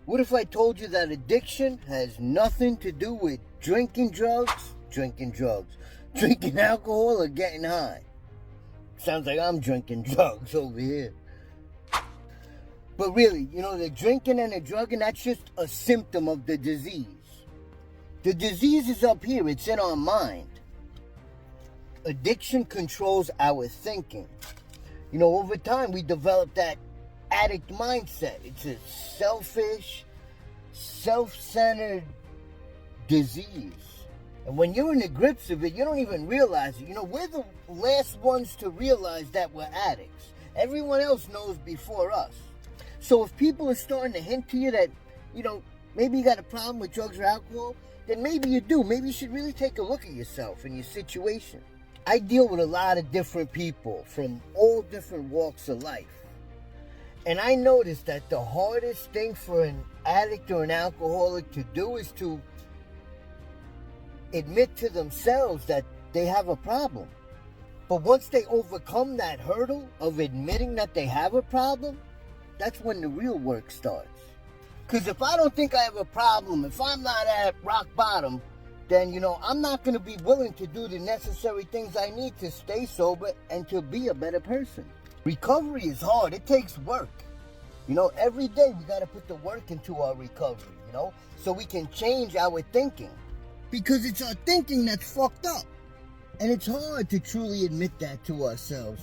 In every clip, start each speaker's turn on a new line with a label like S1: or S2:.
S1: What if I told you that addiction has nothing to do with drinking alcohol, or getting high? Sounds like I'm drinking drugs over here. But really, the drinking and the drugging, that's just a symptom of the disease. The disease is up here, it's in our mind. Addiction controls our thinking. Over time, we develop that addict mindset. It's a selfish, self-centered disease. And when you're in the grips of it, you don't even realize it. We're the last ones to realize that we're addicts. Everyone else knows before us. So if people are starting to hint to you that, maybe you got a problem with drugs or alcohol, then maybe you do. Maybe you should really take a look at yourself and your situation. I deal with a lot of different people from all different walks of life. And I noticed that the hardest thing for an addict or an alcoholic to do is to admit to themselves that they have a problem. But once they overcome that hurdle of admitting that they have a problem, that's when the real work starts. Because if I don't think I have a problem, if I'm not at rock bottom, then, I'm not going to be willing to do the necessary things I need to stay sober and to be a better person. Recovery is hard. It takes work. Every day we got to put the work into our recovery, so we can change our thinking. Because it's our thinking that's fucked up. And it's hard to truly admit that to ourselves,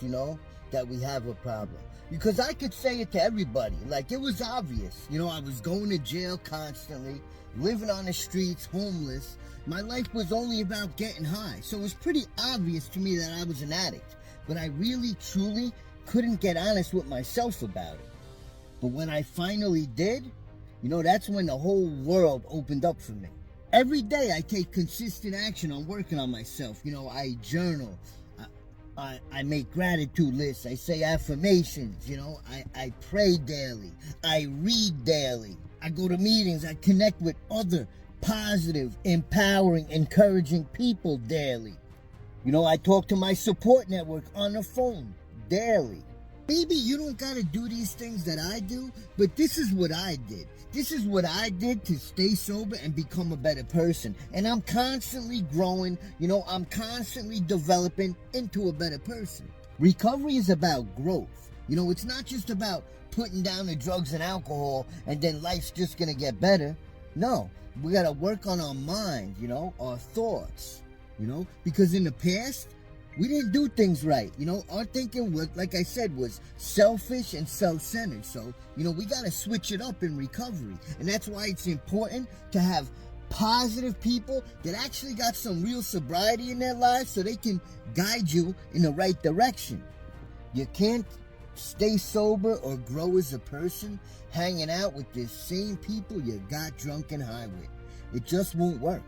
S1: that we have a problem. Because I could say it to everybody. Like, it was obvious. I was going to jail constantly, living on the streets, homeless. My life was only about getting high. So it was pretty obvious to me that I was an addict. But I really, truly couldn't get honest with myself about it. But when I finally did, that's when the whole world opened up for me. Every day I take consistent action on working on myself. I journal. I make gratitude lists. I say affirmations. I pray daily. I read daily. I go to meetings. I connect with other positive, empowering, encouraging people daily. I talk to my support network on the phone daily. Maybe you don't got to do these things that I do, but this is what I did. This is what I did to stay sober and become a better person. And I'm constantly growing, I'm constantly developing into a better person. Recovery is about growth. It's not just about putting down the drugs and alcohol and then life's just going to get better. No, we got to work on our mind, our thoughts, because in the past, we didn't do things right. Our thinking was, like I said, was selfish and self-centered. So, we got to switch it up in recovery. And that's why it's important to have positive people that actually got some real sobriety in their lives so they can guide you in the right direction. You can't stay sober or grow as a person hanging out with the same people you got drunk and high with. It just won't work.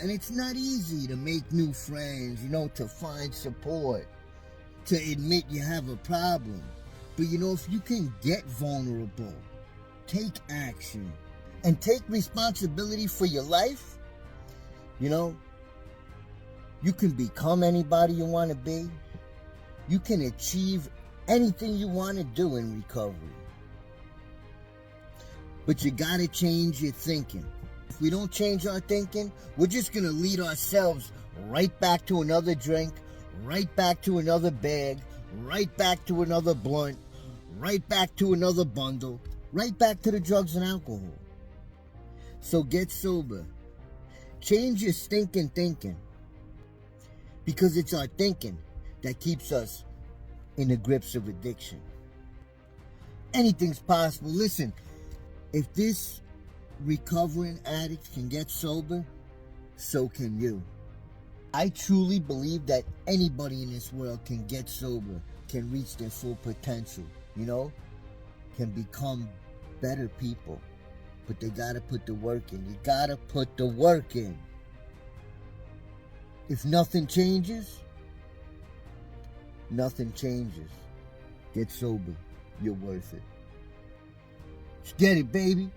S1: And it's not easy to make new friends, to find support, to admit you have a problem. But if you can get vulnerable, take action, and take responsibility for your life, you can become anybody you want to be. You can achieve anything you want to do in recovery. But you got to change your thinking. If we don't change our thinking, we're just going to lead ourselves right back to another drink, right back to another bag, right back to another blunt, right back to another bundle, right back to the drugs and alcohol. So get sober. Change your stinking thinking. Because it's our thinking that keeps us in the grips of addiction. Anything's possible. Listen, if this recovering addict can get sober, so can you. I truly believe that anybody in this world can get sober, can reach their full potential, can become better people. But they gotta put the work in. You gotta put the work in. If nothing changes, nothing changes. Get sober. You're worth it. Let's get it, baby.